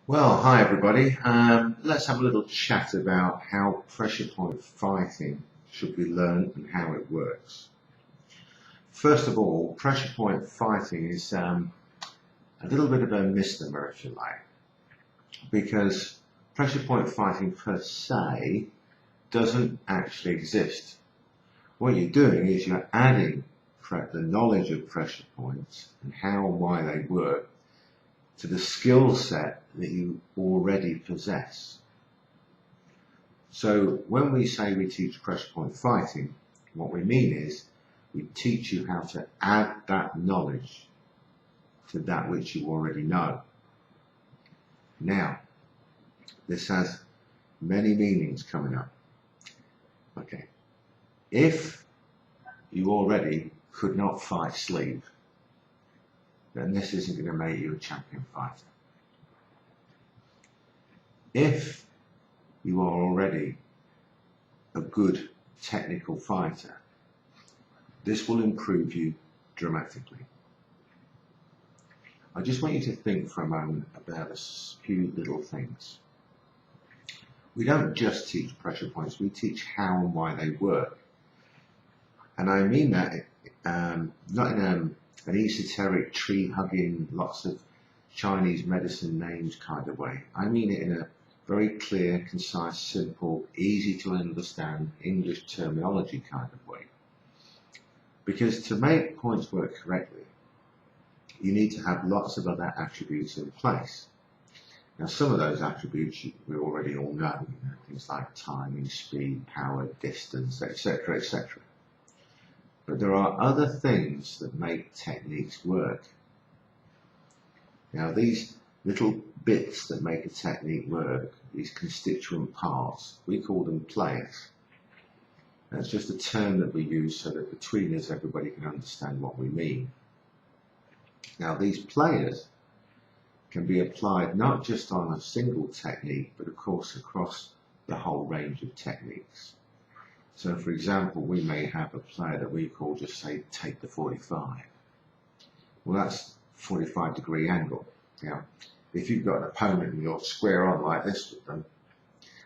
Well, hi everybody. Let's have a little chat about how pressure point fighting should be learned and how it works. First of all, pressure point fighting is a little bit of a misnomer, if you like, because pressure point fighting per se doesn't actually exist. What you're doing is you're adding the knowledge of pressure points and how and why they work to the skill set that you already possess. So when we say we teach pressure point fighting, what we mean is we teach you how to add that knowledge to that which you already know. Now, this has many meanings coming up. Okay, if you already could not fight sleeve, then this isn't going to make you a champion fighter. If you are already a good technical fighter, this will improve you dramatically. I just want you to think for a moment about a few little things. We don't just teach pressure points, we teach how and why they work. And I mean that not in an esoteric, tree-hugging, lots of Chinese medicine names kind of way. I mean it in a very clear, concise, simple, easy to understand English terminology kind of way. Because to make points work correctly, you need to have lots of other attributes in place. Now, some of those attributes we already all know, things like timing, speed, power, distance, etc., etc. But there are other things that make techniques work. Now, these little bits that make a technique work, these constituent parts, we call them players. That's just a term that we use so that between us everybody can understand what we mean. Now, these players can be applied not just on a single technique, but of course across the whole range of techniques. So for example, we may have a player that we call, just say, take the 45. Well, that's 45-degree angle. Now, if you've got an opponent and you're square on like this with them,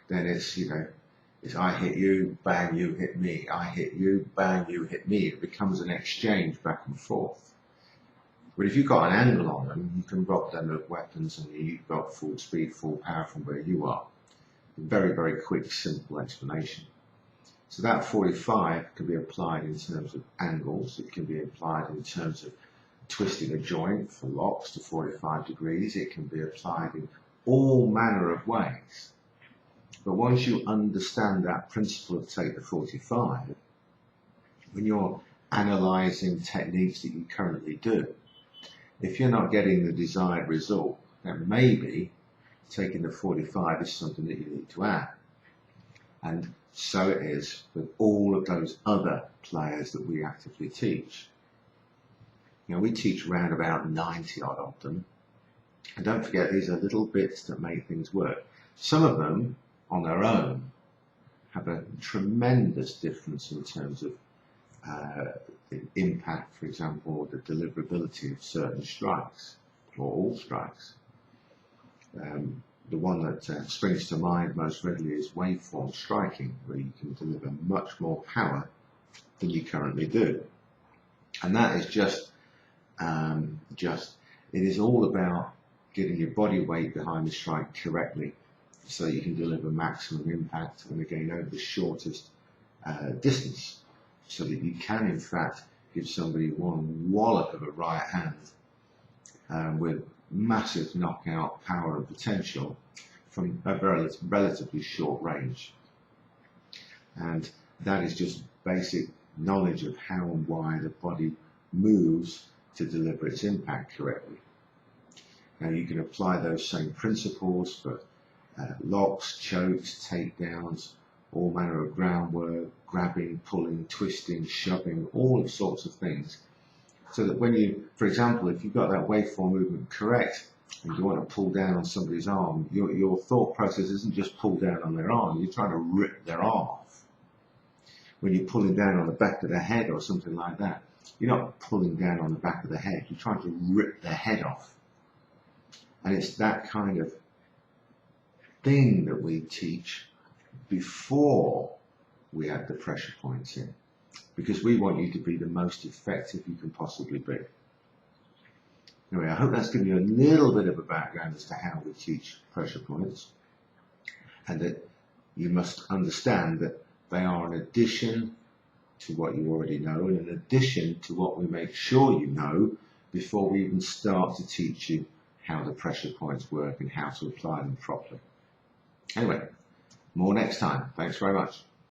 then it's I hit you, bang, you hit me. I hit you, bang, you hit me. It becomes an exchange back and forth. But if you've got an angle on them, you can rob them of weapons and you've got full speed, full power from where you are. A very, very quick, simple explanation. So that 45 can be applied in terms of angles. It can be applied in terms of twisting a joint for locks to 45 degrees. It can be applied in all manner of ways. But once you understand that principle of take the 45, when you're analysing techniques that you currently do, if you're not getting the desired result, then maybe taking the 45 is something that you need to add. And so it is with all of those other players that we actively teach. Now, we teach around about 90 odd of them. And don't forget, these are little bits that make things work. Some of them, on their own, have a tremendous difference in terms of the impact, for example, or the deliverability of certain strikes, or all strikes. The one that springs to mind most readily is waveform striking, where you can deliver much more power than you currently do. And that is it is all about getting your body weight behind the strike correctly so that you can deliver maximum impact and again over the shortest distance, so that you can in fact give somebody one wallop of a right hand with massive knockout power and potential from a relatively short range. And that is just basic knowledge of how and why the body moves to deliver its impact correctly. Now, you can apply those same principles for locks, chokes, takedowns, all manner of groundwork, grabbing, pulling, twisting, shoving, all sorts of things. So that when you, for example, if you've got that waveform movement correct and you want to pull down on somebody's arm, your thought process isn't just pull down on their arm, you're trying to rip their arm off. When you're pulling down on the back of the head or something like that, you're not pulling down on the back of the head, you're trying to rip their head off. And it's that kind of thing that we teach before we add the pressure points in, because we want you to be the most effective you can possibly be. Anyway, I hope that's given you a little bit of a background as to how we teach pressure points, and that you must understand that they are an addition to what you already know, and an addition to what we make sure you know before we even start to teach you how the pressure points work and how to apply them properly. Anyway, more next time. Thanks very much.